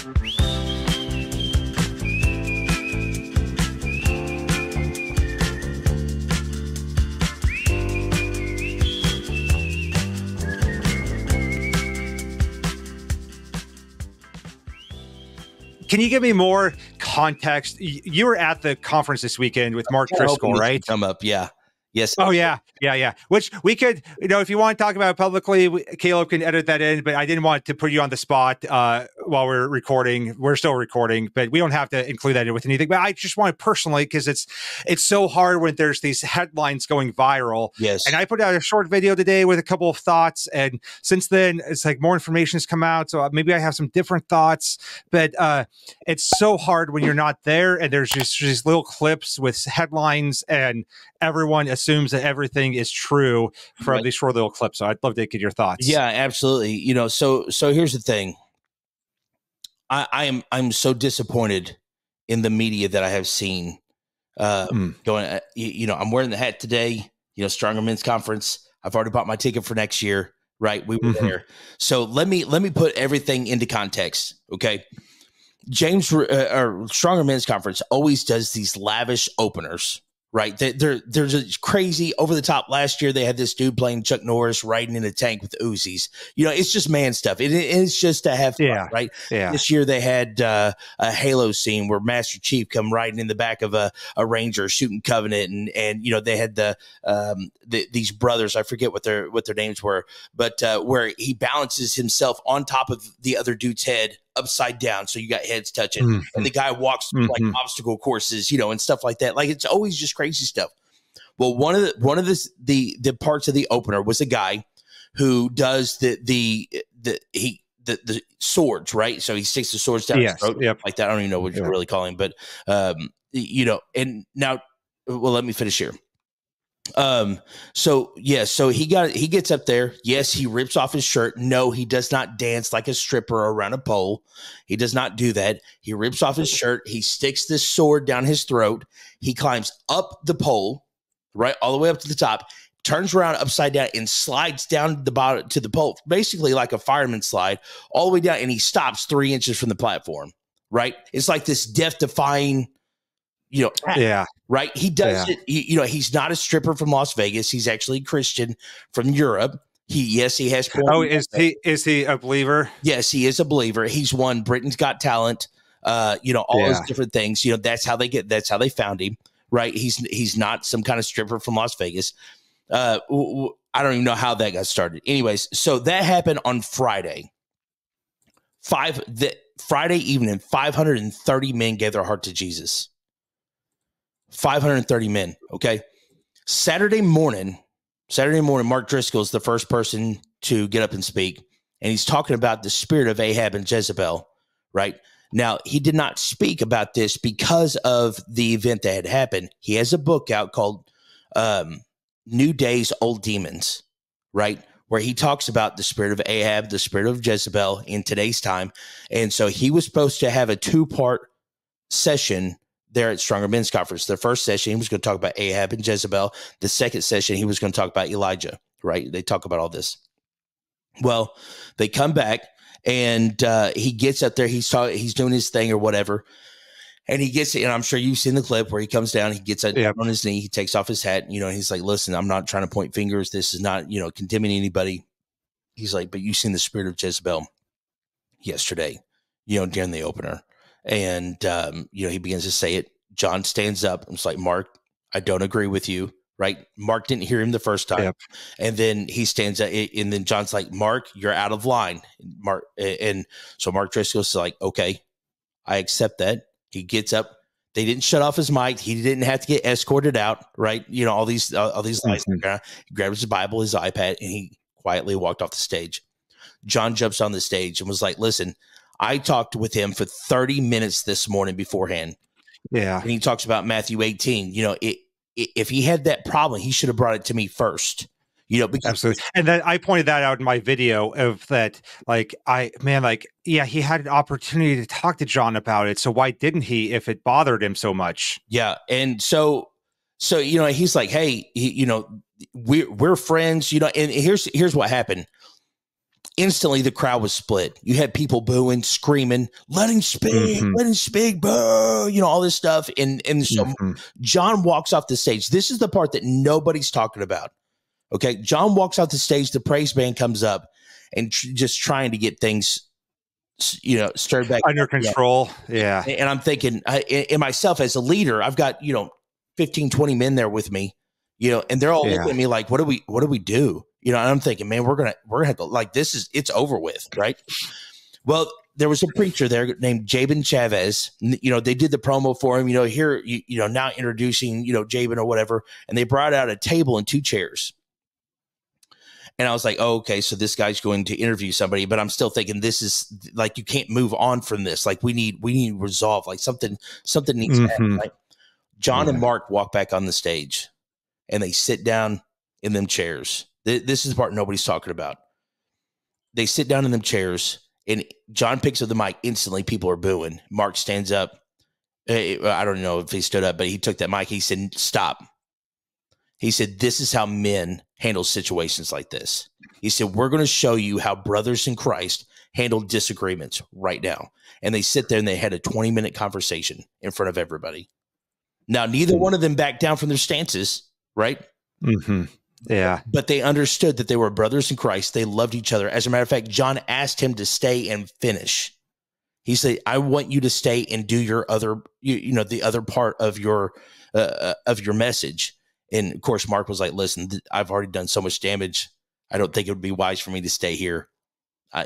Can you give me more context? You were at the conference this weekend with Mark Driscoll, right? Come up, yeah. Yes. Oh, yeah. Which we could, if you want to talk about it publicly, Caleb can edit that in, but I didn't want to put you on the spot while we're recording. We're still recording, but we don't have to include that in with anything. But I just want to personally, because it's so hard when there's these headlines going viral. Yes. And I put out a short video today with a couple of thoughts. And since then, it's like more information has come out. So maybe I have some different thoughts. But it's so hard when you're not there and there's just these little clips with headlines and everyone assumes that everything is true from these short little clips. So I'd love to get your thoughts. Yeah, absolutely. So here's the thing. I'm so disappointed in the media that I have seen going, I'm wearing the hat today, Stronger Men's Conference. I've already bought my ticket for next year, right? We were there. So let me put everything into context. Okay. Stronger Men's Conference always does these lavish openers. Right. They're just crazy over the top. Last year, they had this dude playing Chuck Norris riding in a tank with Uzis. It's just man stuff. It's just to have fun, right? Yeah. This year, they had a Halo scene where Master Chief come riding in the back of a Ranger shooting Covenant. And they had these brothers. I forget what their names were, but where he balances himself on top of the other dude's head upside down, so you got heads touching, and the guy walks through like obstacle courses, and stuff like that. Like, it's always just crazy stuff. Well, one of the parts of the opener was a guy who does the swords, right? So he sticks the swords down his throat, like that. I don't even know what you're really calling, but and now, well, let me finish here. So he gets up there. Yes, he rips off his shirt. No, he does not dance like a stripper around a pole. He does not do that. He rips off his shirt. He sticks this sword down his throat. He climbs up the pole, right, all the way up to the top, turns around upside down and slides down the bottom to the pole, basically like a fireman slide, all the way down, and he stops 3 inches from the platform, right? It's like this death-defying, right? He does it. He's not a stripper from Las Vegas. He's actually a Christian from Europe. He has. Oh, is he a believer? Yes, he is a believer. He's won Britain's Got Talent. All those different things. That's how they found him. Right? He's not some kind of stripper from Las Vegas. I don't even know how that got started. Anyways, so that happened on Friday. Friday evening, 530 men gave their heart to Jesus. 530 men. Okay. Saturday morning, Mark Driscoll is the first person to get up and speak. And he's talking about the spirit of Ahab and Jezebel, right? Now, he did not speak about this because of the event that had happened. He has a book out called New Days, Old Demons, right? Where he talks about the spirit of Ahab, the spirit of Jezebel in today's time. And so he was supposed to have a 2-part session there at Stronger Men's Conference. The first session, he was going to talk about Ahab and Jezebel. The second session, he was going to talk about Elijah, right? They talk about all this. Well, they come back and he gets up there. He's doing his thing or whatever. And he gets, and I'm sure you've seen the clip where he comes down, he gets on his knee, he takes off his hat. He's like, listen, I'm not trying to point fingers. This is not, condemning anybody. He's like, but you've seen the spirit of Jezebel yesterday, during the opener. And, he begins to say it. John stands up and it's like, Mark, I don't agree with you, right? Mark didn't hear him the first time. Yep. And then he stands up and then John's like, Mark, you're out of line. And so Mark Driscoll's like, okay, I accept that. He gets up. They didn't shut off his mic. He didn't have to get escorted out, right? All these lights. He grabs his Bible, his iPad, and he quietly walked off the stage. John jumps on the stage and was like, listen, I talked with him for 30 minutes this morning beforehand. Yeah. And he talks about Matthew 18. If he had that problem, he should have brought it to me first. Because absolutely. And then I pointed that out in my video of that, he had an opportunity to talk to John about it. So why didn't he, if it bothered him so much? Yeah. And so, he's like, hey, we're friends, and here's what happened. Instantly, the crowd was split. You had people booing, screaming, let him speak, boo, you know, all this stuff. And so John walks off the stage. This is the part that nobody's talking about. Okay. John walks off the stage. The praise band comes up and just trying to get things, you know, stirred back under control. Yeah. And I'm thinking, in myself as a leader, I've got, you know, 15, 20 men there with me, you know, and they're all looking at me like, what do we do? You know, and I'm thinking, man, we're gonna have to, like, it's over with, right? Well, there was a preacher there named Jabin Chavez. You know, they did the promo for him. You know, here, you know, now introducing, you know, Jabin or whatever, and they brought out a table and 2 chairs. And I was like, oh, okay, so this guy's going to interview somebody, but I'm still thinking this is like, you can't move on from this. Like, we need resolve. Like something needs to happen. Right? John and Mark walk back on the stage, and they sit down in them chairs. This is the part nobody's talking about. They sit down in them chairs, and John picks up the mic. Instantly, people are booing. Mark stands up. I don't know if he stood up, but he took that mic. He said, stop. He said, this is how men handle situations like this. He said, we're going to show you how brothers in Christ handle disagreements right now. And they sit there and they had a 20-minute conversation in front of everybody. Now, neither one of them backed down from their stances, right? Yeah. But they understood that they were brothers in Christ. They loved each other. As a matter of fact, John asked him to stay and finish. He said, I want you to stay and do your other, you know, the other part of your message. And of course, Mark was like, listen, I've already done so much damage. I don't think it would be wise for me to stay here.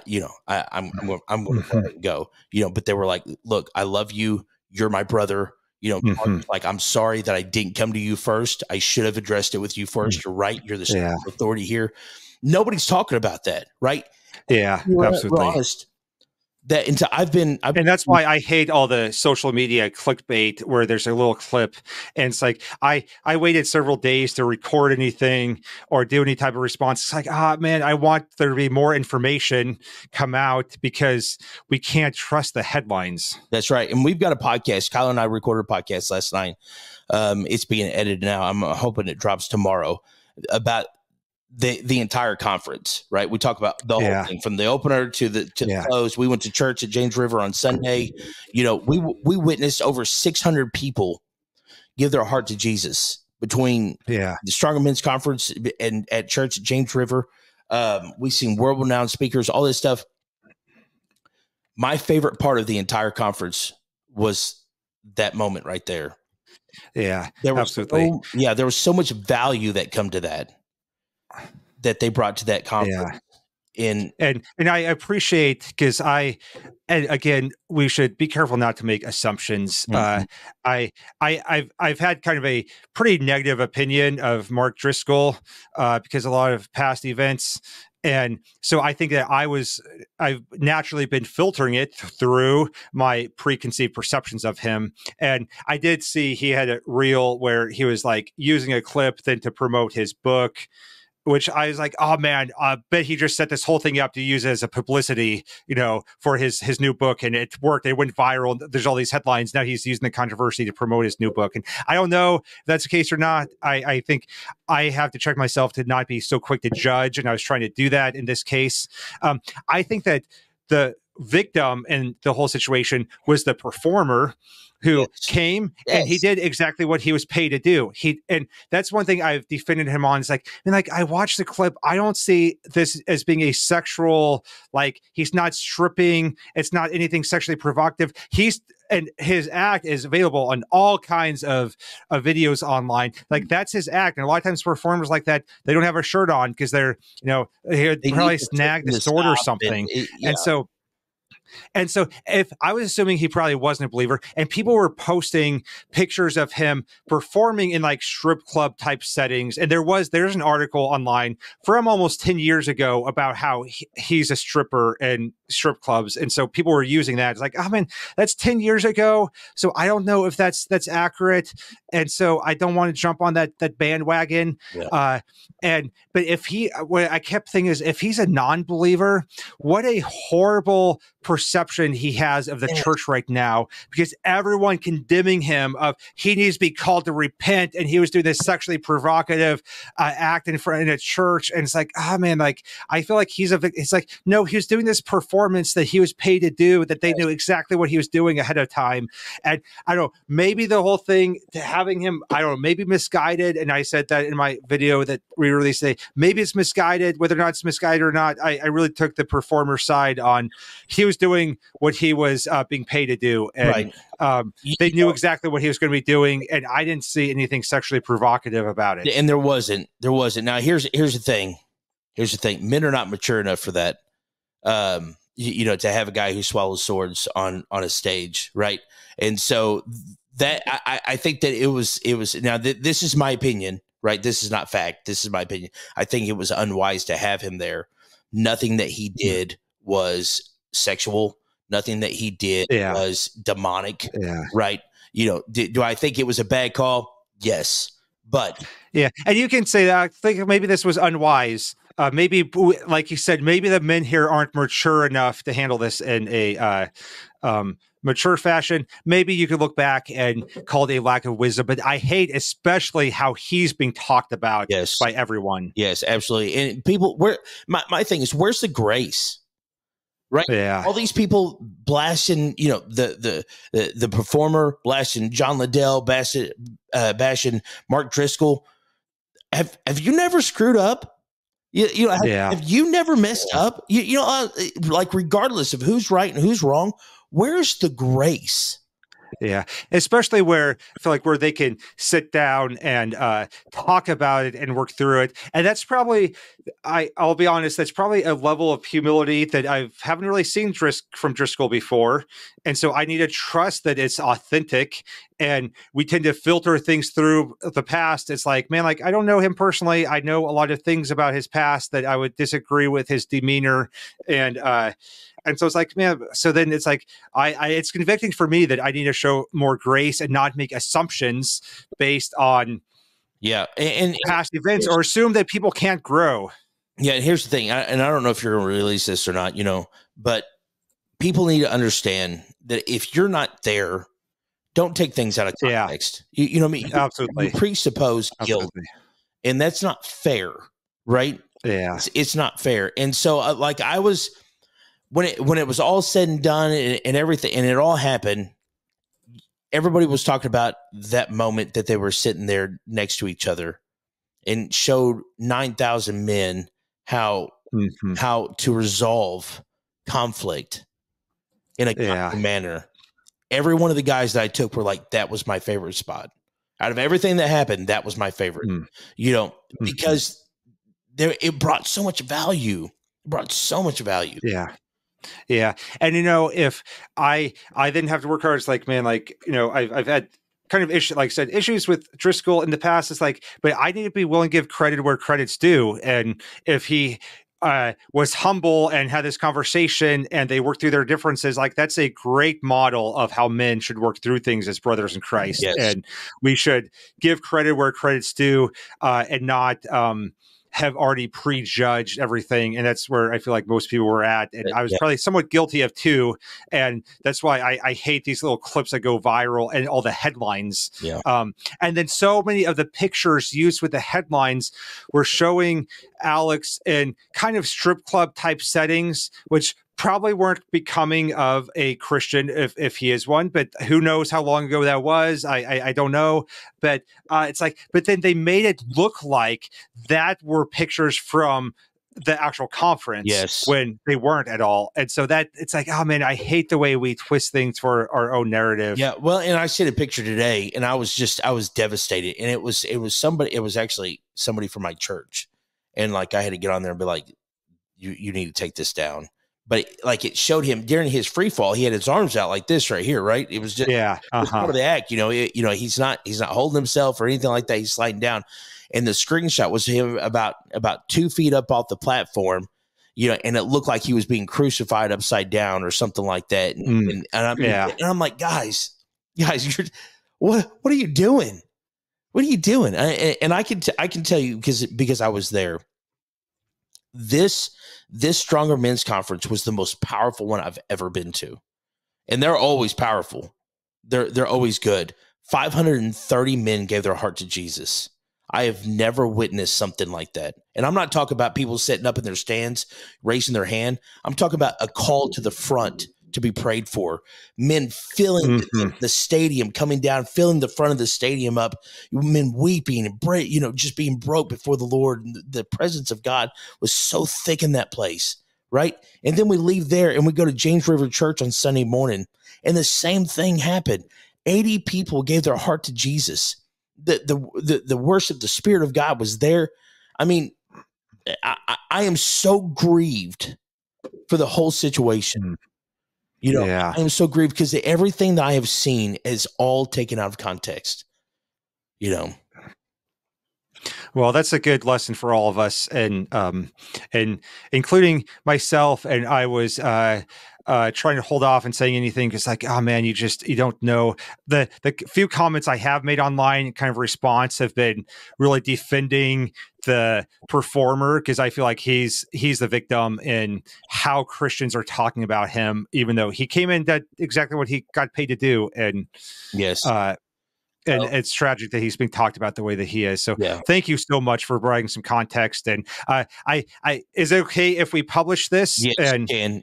You know, I'm going to go, you know, but they were like, look, I love you. You're my brother. You know, like, I'm sorry that I didn't come to you first. I should have addressed it with you first. You're right. You're the authority here. Nobody's talking about that, right? Yeah, absolutely. We're honest. And that's why I hate all the social media clickbait where there's a little clip and it's like, I waited several days to record anything or do any type of response. It's like, man, I want there to be more information come out because we can't trust the headlines. That's right. And we've got a podcast. Kyle and I recorded a podcast last night. It's being edited now. I'm hoping it drops tomorrow about the entire conference, right? We talk about the whole thing from the opener to the close. We went to church at James River on Sunday. You know, we witnessed over 600 people give their heart to Jesus between the Stronger Men's Conference and at church at James River. We've seen world-renowned speakers, all this stuff. My favorite part of the entire conference was that moment right there. Yeah, there was absolutely. There was so much value that come to that they brought to that conference. And I appreciate, because again, we should be careful not to make assumptions. I've had kind of a pretty negative opinion of Mark Driscoll because of a lot of past events. And so I think that I've naturally been filtering it through my preconceived perceptions of him. And I did see he had a reel where he was like using a clip then to promote his book, which I was like, oh man, I bet he just set this whole thing up to use as a publicity, you know, for his new book, and it worked. It went viral. There's all these headlines. Now he's using the controversy to promote his new book. And I don't know if that's the case or not. I think I have to check myself to not be so quick to judge. And I was trying to do that in this case. I think that the victim in the whole situation was the performer who came and he did exactly what he was paid to do. And that's one thing I've defended him on. Is like, I watched the clip. I don't see this as being a sexual, like, he's not stripping. It's not anything sexually provocative. And his act is available on all kinds of videos online. Like, that's his act. And a lot of times performers like that, they don't have a shirt on because they're, they probably snagged the sword or something. And so if I was assuming he probably wasn't a believer, and people were posting pictures of him performing in like strip club type settings. And there's an article online from almost 10 years ago about how he's a stripper in strip clubs. And so people were using that. It's like, oh man, that's 10 years ago. So I don't know if that's accurate. And so I don't want to jump on that bandwagon. Yeah. But what I kept thinking is, if he's a non-believer, what a horrible perception he has of the church right now, because everyone condemning him of he needs to be called to repent, and he was doing this sexually provocative act in front of a church, and it's like, oh man, like I feel like it's like, no, he was doing this performance that he was paid to do, that they knew exactly what he was doing ahead of time. And I don't know, maybe the whole thing to having him, I don't know, maybe misguided, and I said that in my video that we released today, maybe it's misguided. Whether or not it's misguided or not, I really took the performer side on. He was doing what he was being paid to do, and they knew exactly what he was going to be doing, and I didn't see anything sexually provocative about it. And there wasn't. Now here's the thing. Men are not mature enough for that. You know, to have a guy who swallows swords on a stage, right? And so that I think that it was now this is my opinion, right? This is not fact. This is my opinion. I think it was unwise to have him there. Nothing that he did was sexual. Nothing that he did was demonic, right? You know, do I think it was a bad call? Yes, but yeah, and you can say that. I think maybe this was unwise. Maybe, like you said, maybe the men here aren't mature enough to handle this in a mature fashion. Maybe you could look back and call it a lack of wisdom, but I hate especially how he's being talked about by everyone. Yes, absolutely. And people, my thing is, where's the grace? Right? Yeah. All these people blasting, you know, the performer, blasting John Lindell, bashing Mark Driscoll. Have you never screwed up? You know, have you never messed up? You know, like regardless of who's right and who's wrong, where's the grace? Yeah, especially where I feel like where they can sit down and talk about it and work through it. And that's probably, I'll be honest, that's probably a level of humility that I haven't really seen from Driscoll before. And so I need to trust that it's authentic. And we tend to filter things through the past. It's like, man, like I don't know him personally. I know a lot of things about his past that I would disagree with his demeanor. And so it's like, man, so then it's like, it's convicting for me that I need to show more grace and not make assumptions based on and past events or assume that people can't grow. Yeah. And here's the thing. And I don't know if you're going to release this or not, you know, but people need to understand that if you're not there, don't take things out of context. You know what I mean? Absolutely. You presuppose guilt. And that's not fair, right? Yeah. It's not fair. And so like I was, when it was all said and done and everything, and it all happened, everybody was talking about that moment that they were sitting there next to each other and showed 9,000 men how to resolve conflict in a godly manner. Every one of the guys that I took were like, that was my favorite spot. Out of everything that happened, that was my favorite. You know, because it brought so much value. It brought so much value. Yeah. Yeah. And, you know, if I didn't have to work hard, it's like, man, like, you know, I've had kind of issue, like I said, issues with Driscoll in the past. It's like, but I need to be willing to give credit where credit's due. And if he was humble and had this conversation and they worked through their differences, like that's a great model of how men should work through things as brothers in Christ. Yes. And we should give credit where credit's due and not have already prejudged everything. And that's where I feel like most people were at. And I was probably somewhat guilty of too. And that's why I hate these little clips that go viral and all the headlines. Yeah. And then so many of the pictures used with the headlines were showing Alex in kind of strip club type settings, which probably weren't becoming of a Christian if he is one, but who knows how long ago that was. I don't know, but it's like, but then they made it look like that were pictures from the actual conference when they weren't at all. And so that it's like, oh man, I hate the way we twist things for our own narrative. Yeah. Well, and I seen a picture today and I was devastated. And it was actually somebody from my church. And like, I had to get on there and be like, you need to take this down. But like it showed him during his free fall, he had his arms out like this right here, right? It was just it was part of the act, you know. He's not holding himself or anything like that. He's sliding down, and the screenshot was him about 2 feet up off the platform, you know, and it looked like he was being crucified upside down or something like that. And I'm like, guys, you're what are you doing? What are you doing? And I can tell you because I was there. this Stronger Men's Conference was the most powerful one I've ever been to. And they're always powerful. They're always good. 530 men gave their heart to Jesus. I have never witnessed something like that. And I'm not talking about people sitting up in their stands, raising their hand. I'm talking about a call to the front to be prayed for. Men filling the stadium, coming down, filling the front of the stadium up. Men weeping and just being broke before the Lord. And the presence of God was so thick in that place, right? And then we leave there and we go to James River Church on Sunday morning, and the same thing happened. 80 people gave their heart to Jesus. The worship, the Spirit of God was there. I mean, I am so grieved for the whole situation. I am so grieved because everything that I have seen is all taken out of context. Well, that's a good lesson for all of us, and including myself. And I was trying to hold off and saying anything because, like, oh man, you don't know. The few comments I have made online, kind of response, have been really defending the performer, because I feel like he's the victim in how Christians are talking about him, even though he came in, did exactly what he got paid to do. And yes. And it's tragic that he's being talked about the way that he is. So thank you so much for providing some context. And is it okay if we publish this? Yes, and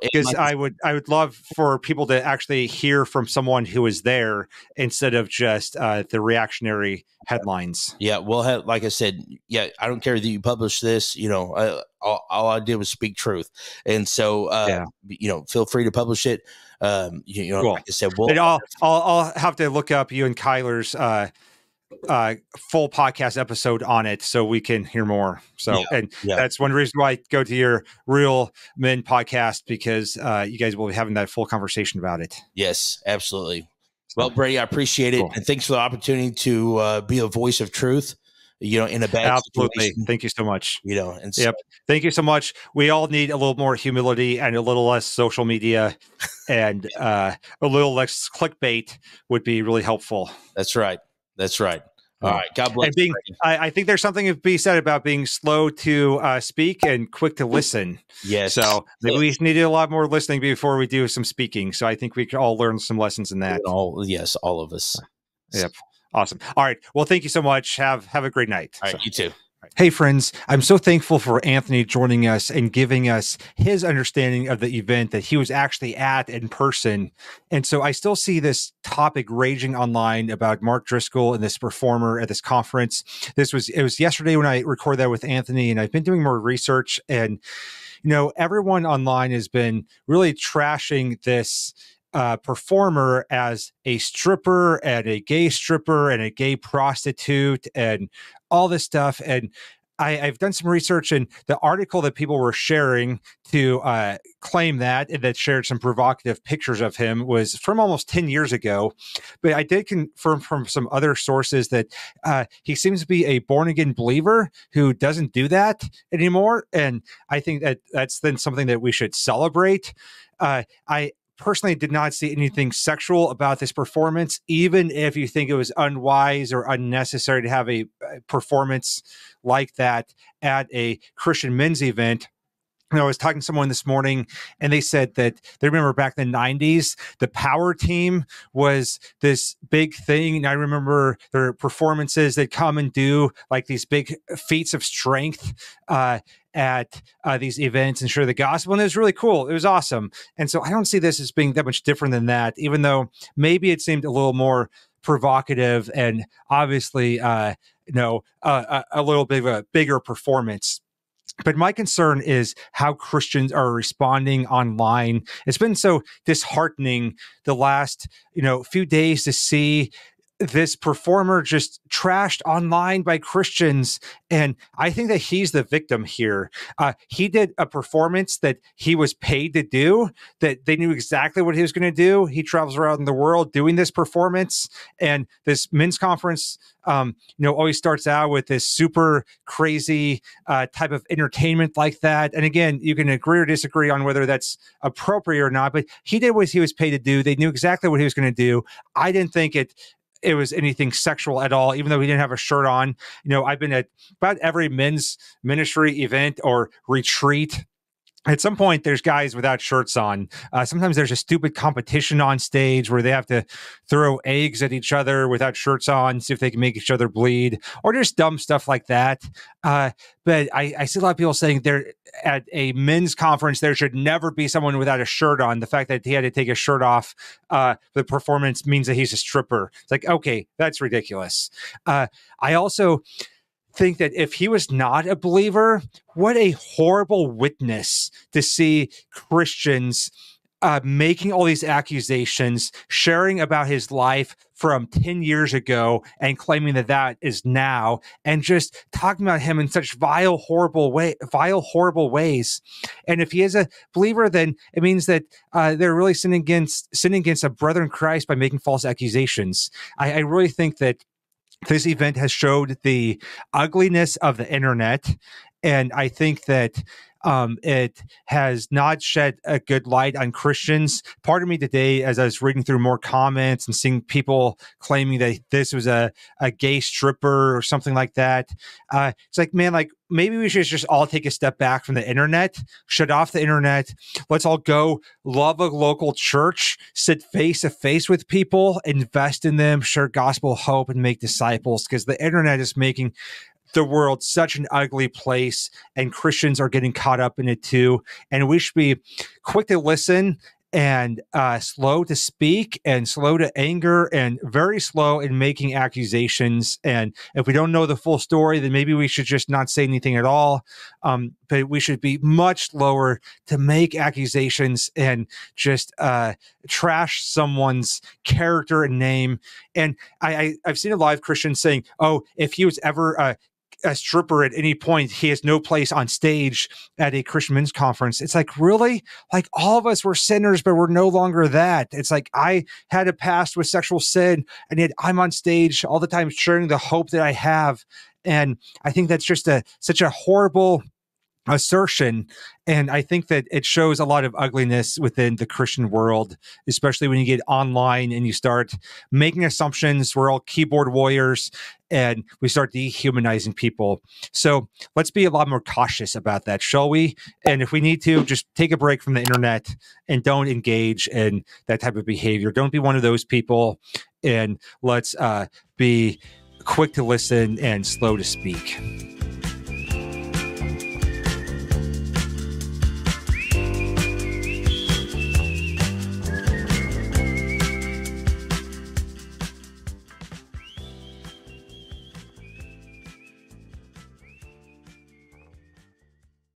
because I would love for people to actually hear from someone who is there instead of just the reactionary headlines. Yeah. Well, like I said, I don't care that you publish this. All I did was speak truth. And so, feel free to publish it. Cool. Like I said, I'll have to look up you and Kyler's full podcast episode on it so we can hear more. So, that's one reason why I go to your Real Men podcast, because you guys will be having that full conversation about it. Yes, absolutely. Well, Brady, I appreciate it. Cool. And thanks for the opportunity to be a voice of truth. In a bad situation. Thank you so much. And thank you so much. We all need a little more humility and a little less social media and a little less clickbait would be really helpful. That's right. All right. God bless. And I think there's something to be said about being slow to speak and quick to listen. Yes. So maybe we need a lot more listening before we do some speaking. So I think we can all learn some lessons in that. All of us. Yep. Awesome. All right. Well, thank you so much. Have a great night. All right. You too. Hey, friends, I'm so thankful for Anthony joining us and giving us his understanding of the event that he was actually at in person. And so I still see this topic raging online about Mark Driscoll and this performer at this conference. It was yesterday when I recorded that with Anthony, and I've been doing more research, and everyone online has been really trashing this performer as a stripper and a gay prostitute and all this stuff. And I've done some research, and the article that people were sharing to claim that, and that shared some provocative pictures of him, was from almost 10 years ago. But I did confirm from some other sources that he seems to be a born-again believer who doesn't do that anymore. And I think that that's then something that we should celebrate. I personally did not see anything sexual about this performance, even if you think it was unwise or unnecessary to have a performance like that at a Christian men's event. I was talking to someone this morning, and they said that they remember back in the 90s, the power team was this big thing. And I remember their performances, they'd come and do like these big feats of strength at these events and share the gospel. And it was really cool. It was awesome. And so I don't see this as being that much different than that, even though maybe it seemed a little more provocative and obviously, a little bit of a bigger performance. But my concern is how Christians are responding online. It's been so disheartening the last, few days to see this performer just trashed online by Christians. And I think that he's the victim here. He did a performance that he was paid to do, that they knew exactly what he was going to do. He travels around the world doing this performance. And this men's conference, always starts out with this super crazy type of entertainment like that. And again, you can agree or disagree on whether that's appropriate or not, but he did what he was paid to do. They knew exactly what he was going to do. I didn't think it it was anything sexual at all, even though he didn't have a shirt on. I've been at about every men's ministry event or retreat. At some point, there's guys without shirts on. Sometimes there's a stupid competition on stage where they have to throw eggs at each other without shirts on, see if they can make each other bleed, or just dumb stuff like that. But I see a lot of people saying there at a men's conference, there should never be someone without a shirt on. The fact that he had to take his shirt off the performance means that he's a stripper. It's like, okay, that's ridiculous. I also think that if he was not a believer, what a horrible witness to see Christians making all these accusations, sharing about his life from 10 years ago and claiming that that is now, and just talking about him in such vile, horrible ways. And if he is a believer, then it means that they're really sinning against a brother in Christ by making false accusations. I really think that this event has showed the ugliness of the internet, and I think that it has not shed a good light on Christians. Part of me today, as I was reading through more comments and seeing people claiming that this was a gay stripper or something like that, it's like, man, like maybe we should just all take a step back from the internet, shut off the internet. Let's all go love a local church, sit face to face with people, invest in them, share gospel hope, and make disciples, because the internet is making the world such an ugly place, and Christians are getting caught up in it too. And we should be quick to listen and slow to speak and slow to anger and very slow in making accusations. And if we don't know the full story, then maybe we should just not say anything at all. But we should be much slower to make accusations and just trash someone's character and name. And I've seen a lot of Christians saying, oh, if he was ever a stripper at any point, he has no place on stage at a Christian men's conference. It's like, really? Like, all of us were sinners, but we're no longer that. It's like, I had a past with sexual sin, and yet I'm on stage all the time sharing the hope that I have. And I think that's just such a horrible assertion. And I think that it shows a lot of ugliness within the Christian world, especially when you get online and you start making assumptions. We're all keyboard warriors, and we start dehumanizing people. So let's be a lot more cautious about that, shall we? And if we need to, just take a break from the internet and don't engage in that type of behavior. Don't be one of those people, and let's be quick to listen and slow to speak.